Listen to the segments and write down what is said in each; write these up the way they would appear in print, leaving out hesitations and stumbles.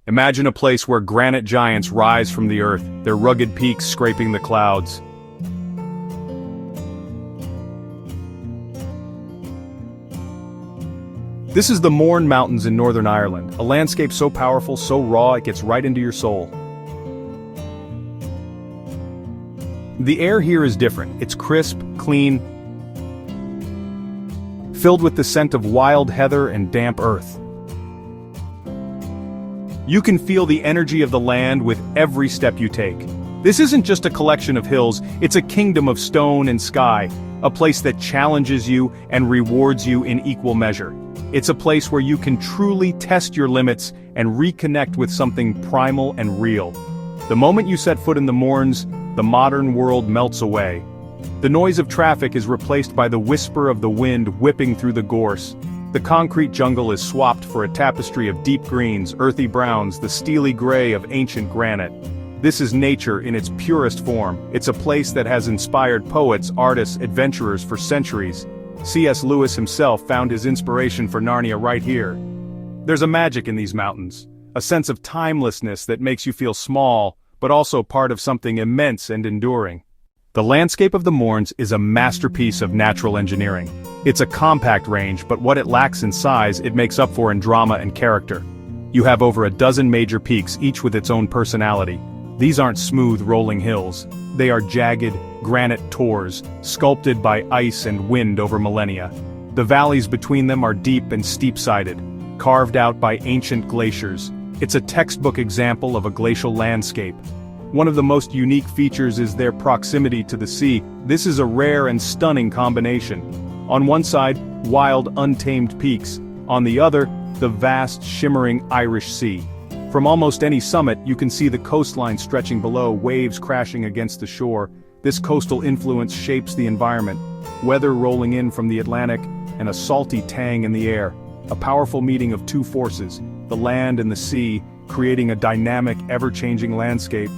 Imagine a place where granite giants rise from the earth, their rugged peaks scraping the clouds. This is the Mourne Mountains in Northern Ireland, a landscape so powerful, so raw, it gets right into your soul. The air here is different. It's crisp, clean, filled with the scent of wild heather and damp earth. You can feel the energy of the land with every step you take. This isn't just a collection of hills, it's a kingdom of stone and sky, a place that challenges you and rewards you in equal measure. It's a place where you can truly test your limits and reconnect with something primal and real. The moment you set foot in the Mournes, the modern world melts away. The noise of traffic is replaced by the whisper of the wind whipping through the gorse. The concrete jungle is swapped for a tapestry of deep greens, earthy browns, the steely gray of ancient granite. This is nature in its purest form. It's a place that has inspired poets, artists, adventurers for centuries. C.S. Lewis himself found his inspiration for Narnia right here. There's a magic in these mountains, a sense of timelessness that makes you feel small, but also part of something immense and enduring. The landscape of the Mournes is a masterpiece of natural engineering. It's a compact range, but what it lacks in size, it makes up for in drama and character. You have over a dozen major peaks, each with its own personality. These aren't smooth, rolling hills. They are jagged, granite tors, sculpted by ice and wind over millennia. The valleys between them are deep and steep-sided, carved out by ancient glaciers. It's a textbook example of a glacial landscape. One of the most unique features is their proximity to the sea. This is a rare and stunning combination. On one side, wild, untamed peaks. On the other, the vast, shimmering Irish Sea. From almost any summit, you can see the coastline stretching below, waves crashing against the shore. This coastal influence shapes the environment. Weather rolling in from the Atlantic, and a salty tang in the air. A powerful meeting of two forces, the land and the sea, creating a dynamic, ever-changing landscape.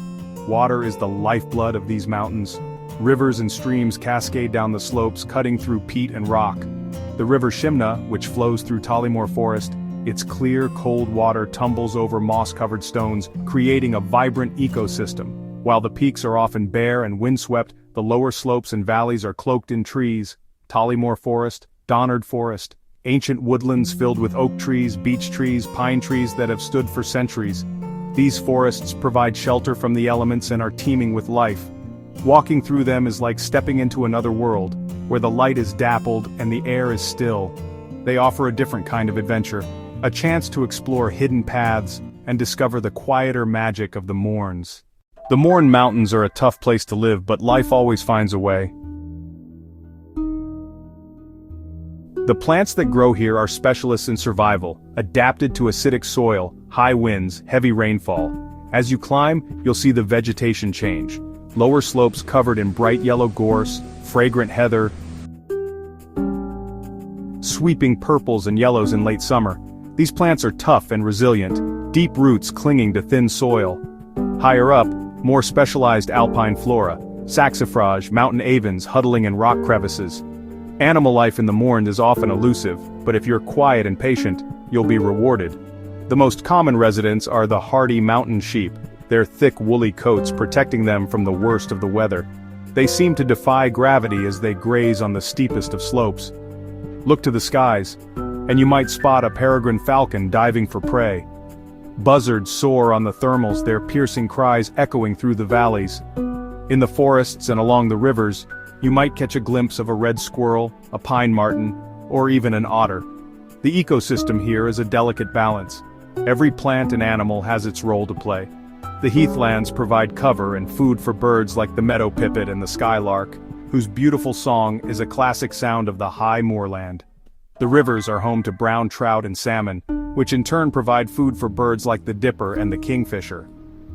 Water is the lifeblood of these mountains. Rivers and streams cascade down the slopes, cutting through peat and rock. The river Shimna, which flows through Tollymore Forest, its clear, cold water tumbles over moss-covered stones, creating a vibrant ecosystem. While the peaks are often bare and windswept, the lower slopes and valleys are cloaked in trees. Tollymore Forest, Donard Forest, ancient woodlands filled with oak trees, beech trees, pine trees that have stood for centuries. These forests provide shelter from the elements and are teeming with life. Walking through them is like stepping into another world, where the light is dappled and the air is still. They offer a different kind of adventure, a chance to explore hidden paths and discover the quieter magic of the Mournes. The Mourne Mountains are a tough place to live, but life always finds a way. The plants that grow here are specialists in survival, adapted to acidic soil, high winds, heavy rainfall. As you climb, you'll see the vegetation change. Lower slopes covered in bright yellow gorse, fragrant heather, sweeping purples and yellows in late summer. These plants are tough and resilient, deep roots clinging to thin soil. Higher up, more specialized alpine flora, saxifrage, mountain avens huddling in rock crevices. Animal life in the Mourne is often elusive, but if you're quiet and patient, you'll be rewarded. The most common residents are the hardy mountain sheep, their thick woolly coats protecting them from the worst of the weather. They seem to defy gravity as they graze on the steepest of slopes. Look to the skies, and you might spot a peregrine falcon diving for prey. Buzzards soar on the thermals, their piercing cries echoing through the valleys. In the forests and along the rivers, you might catch a glimpse of a red squirrel, a pine marten, or even an otter. The ecosystem here is a delicate balance. Every plant and animal has its role to play. The heathlands provide cover and food for birds like the meadow pipit and the skylark, whose beautiful song is a classic sound of the high moorland. The rivers are home to brown trout and salmon, which in turn provide food for birds like the dipper and the kingfisher.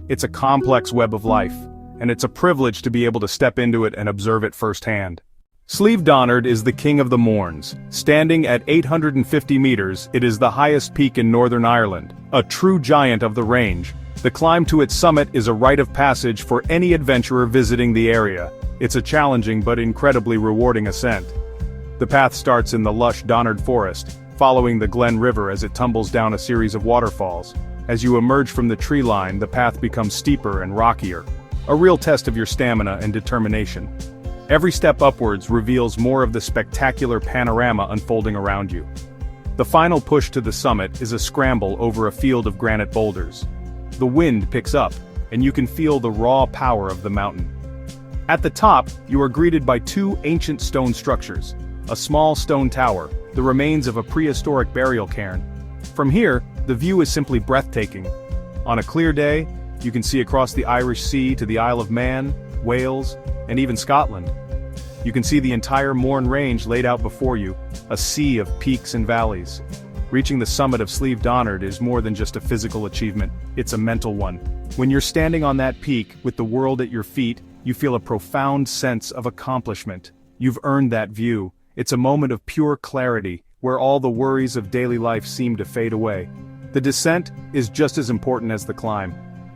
It's a complex web of life, and it's a privilege to be able to step into it and observe it firsthand. Slieve Donard is the king of the Mournes. Standing at 850 meters, it is the highest peak in Northern Ireland, a true giant of the range. The climb to its summit is a rite of passage for any adventurer visiting the area. It's a challenging but incredibly rewarding ascent. The path starts in the lush Donard Forest, following the Glen River as it tumbles down a series of waterfalls. As you emerge from the tree line, the path becomes steeper and rockier, a real test of your stamina and determination. Every step upwards reveals more of the spectacular panorama unfolding around you. The final push to the summit is a scramble over a field of granite boulders. The wind picks up, and you can feel the raw power of the mountain. At the top, you are greeted by two ancient stone structures, a small stone tower, the remains of a prehistoric burial cairn. From here, the view is simply breathtaking. On a clear day, you can see across the Irish Sea to the Isle of Man, Wales, and even Scotland. You can see the entire Mourne range laid out before you, a sea of peaks and valleys. Reaching the summit of Slieve Donard is more than just a physical achievement, it's a mental one. When you're standing on that peak, with the world at your feet, you feel a profound sense of accomplishment. You've earned that view. It's a moment of pure clarity, where all the worries of daily life seem to fade away. The descent is just as important as the climb.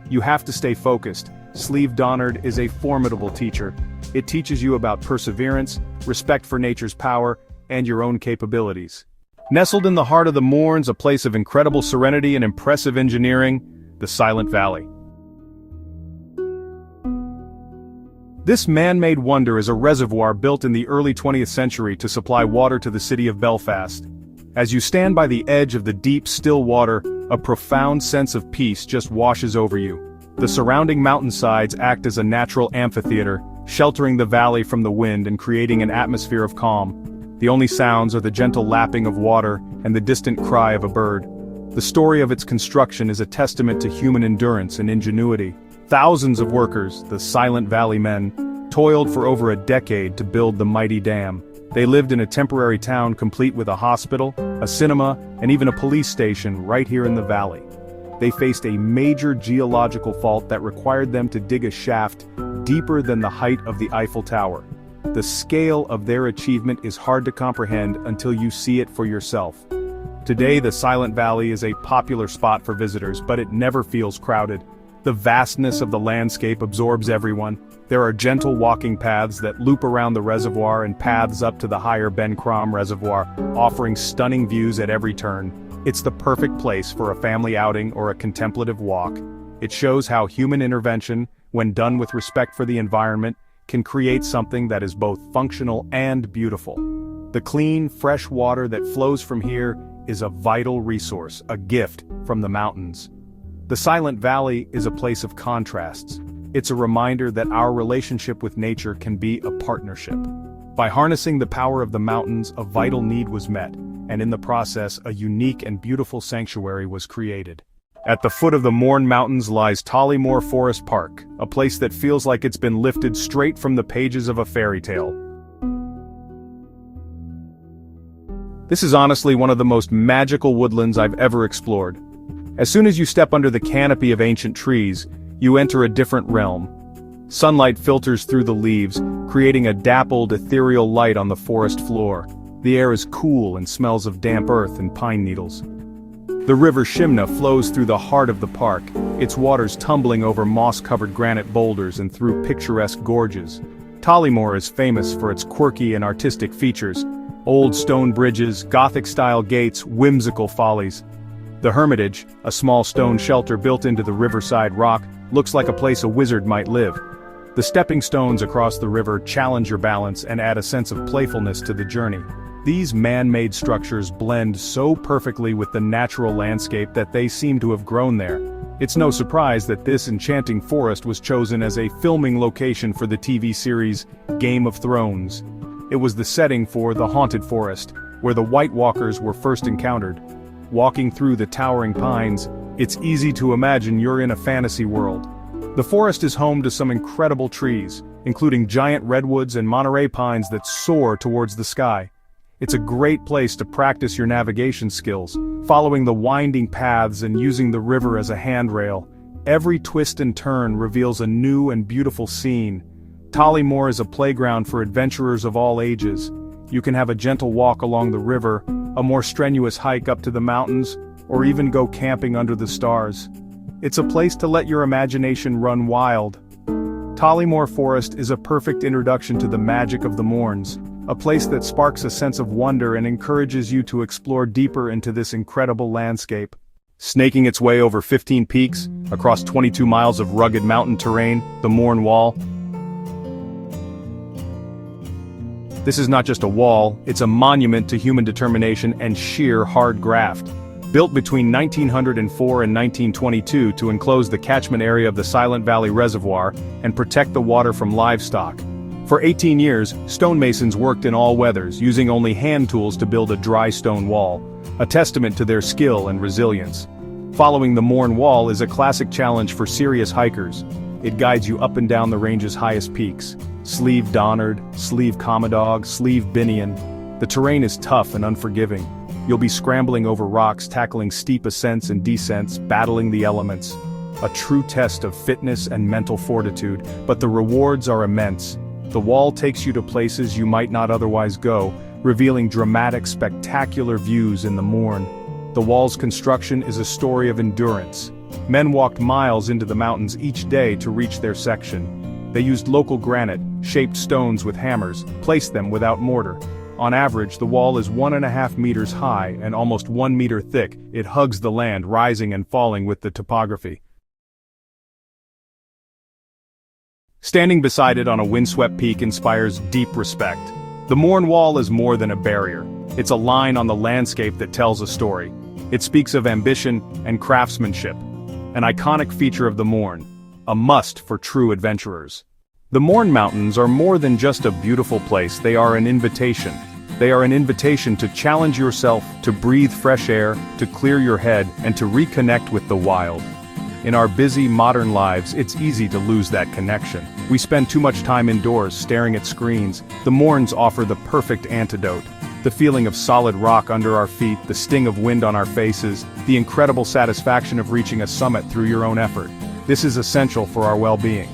You have to stay focused. Slieve Donard is a formidable teacher. It teaches you about perseverance, respect for nature's power, and your own capabilities. Nestled in the heart of the Mournes, a place of incredible serenity and impressive engineering, the Silent Valley. This man-made wonder is a reservoir built in the early 20th century to supply water to the city of Belfast. As you stand by the edge of the deep, still water, a profound sense of peace just washes over you. The surrounding mountainsides act as a natural amphitheater, sheltering the valley from the wind and creating an atmosphere of calm. The only sounds are the gentle lapping of water and the distant cry of a bird. The story of its construction is a testament to human endurance and ingenuity. Thousands of workers, the Silent Valley men, toiled for over a decade to build the mighty dam. They lived in a temporary town complete with a hospital, a cinema, and even a police station right here in the valley. They faced a major geological fault that required them to dig a shaft deeper than the height of the Eiffel Tower. The scale of their achievement is hard to comprehend until you see it for yourself. Today, the Silent Valley is a popular spot for visitors, but it never feels crowded. The vastness of the landscape absorbs everyone. There are gentle walking paths that loop around the reservoir and paths up to the higher Ben Crom Reservoir, offering stunning views at every turn. It's the perfect place for a family outing or a contemplative walk. It shows how human intervention, when done with respect for the environment, can create something that is both functional and beautiful. The clean, fresh water that flows from here is a vital resource, a gift from the mountains. The Silent Valley is a place of contrasts. It's a reminder that our relationship with nature can be a partnership. By harnessing the power of the mountains, a vital need was met, and in the process, a unique and beautiful sanctuary was created. At the foot of the Mourne Mountains lies Tollymore Forest Park, a place that feels like it's been lifted straight from the pages of a fairy tale. This is honestly one of the most magical woodlands I've ever explored. As soon as you step under the canopy of ancient trees, you enter a different realm. Sunlight filters through the leaves, creating a dappled, ethereal light on the forest floor. The air is cool and smells of damp earth and pine needles. The river Shimna flows through the heart of the park, its waters tumbling over moss-covered granite boulders and through picturesque gorges. Tollymore is famous for its quirky and artistic features: old stone bridges, Gothic-style gates, whimsical follies. The Hermitage, a small stone shelter built into the riverside rock, looks like a place a wizard might live. The stepping stones across the river challenge your balance and add a sense of playfulness to the journey. These man-made structures blend so perfectly with the natural landscape that they seem to have grown there. It's no surprise that this enchanting forest was chosen as a filming location for the TV series Game of Thrones. It was the setting for the Haunted Forest, where the White Walkers were first encountered. Walking through the towering pines, it's easy to imagine you're in a fantasy world. The forest is home to some incredible trees, including giant redwoods and Monterey pines that soar towards the sky. It's a great place to practice your navigation skills, following the winding paths and using the river as a handrail. Every twist and turn reveals a new and beautiful scene. Tollymore is a playground for adventurers of all ages. You can have a gentle walk along the river, a more strenuous hike up to the mountains, or even go camping under the stars. It's a place to let your imagination run wild. Tollymore Forest is a perfect introduction to the magic of the Mournes, a place that sparks a sense of wonder and encourages you to explore deeper into this incredible landscape. Snaking its way over 15 peaks, across 22 miles of rugged mountain terrain, the Mourne Wall. This is not just a wall, it's a monument to human determination and sheer hard graft. Built between 1904 and 1922 to enclose the catchment area of the Silent Valley Reservoir and protect the water from livestock. For 18 years, stonemasons worked in all weathers, using only hand tools to build a dry stone wall, a testament to their skill and resilience. Following the Mourne Wall is a classic challenge for serious hikers. It guides you up and down the range's highest peaks. Slieve Donard, Slieve Commodog, Slieve Binion. The terrain is tough and unforgiving. You'll be scrambling over rocks, tackling steep ascents and descents, battling the elements. A true test of fitness and mental fortitude, but the rewards are immense. The wall takes you to places you might not otherwise go, revealing dramatic, spectacular views in the Mourne. The wall's construction is a story of endurance. Men walked miles into the mountains each day to reach their section. They used local granite, shaped stones with hammers, placed them without mortar. On average, the wall is 1.5 meters high and almost 1 meter thick. It hugs the land, rising and falling with the topography. Standing beside it on a windswept peak inspires deep respect. The Mourne Wall is more than a barrier. It's a line on the landscape that tells a story. It speaks of ambition and craftsmanship. An iconic feature of the Mourne. A must for true adventurers. The Mourne Mountains are more than just a beautiful place, they are an invitation. They are an invitation to challenge yourself, to breathe fresh air, to clear your head, and to reconnect with the wild. In our busy, modern lives, it's easy to lose that connection. We spend too much time indoors, staring at screens. The Mournes offer the perfect antidote. The feeling of solid rock under our feet, the sting of wind on our faces, the incredible satisfaction of reaching a summit through your own effort. This is essential for our well-being.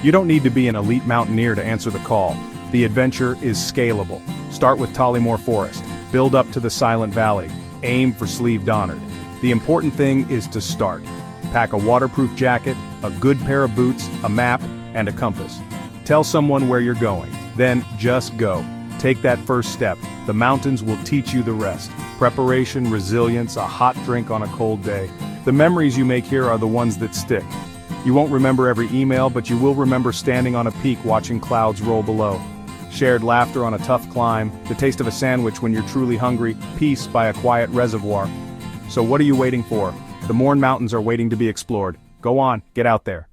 You don't need to be an elite mountaineer to answer the call. The adventure is scalable. Start with Tollymore Forest. Build up to the Silent Valley. Aim for Slieve Donard. The important thing is to start. Pack a waterproof jacket, a good pair of boots, a map, and a compass. Tell someone where you're going. Then just go. Take that first step. The mountains will teach you the rest. Preparation, resilience, a hot drink on a cold day. The memories you make here are the ones that stick. You won't remember every email, but you will remember standing on a peak watching clouds roll below. Shared laughter on a tough climb, the taste of a sandwich when you're truly hungry, peace by a quiet reservoir. So what are you waiting for? The Mourne Mountains are waiting to be explored. Go on, get out there.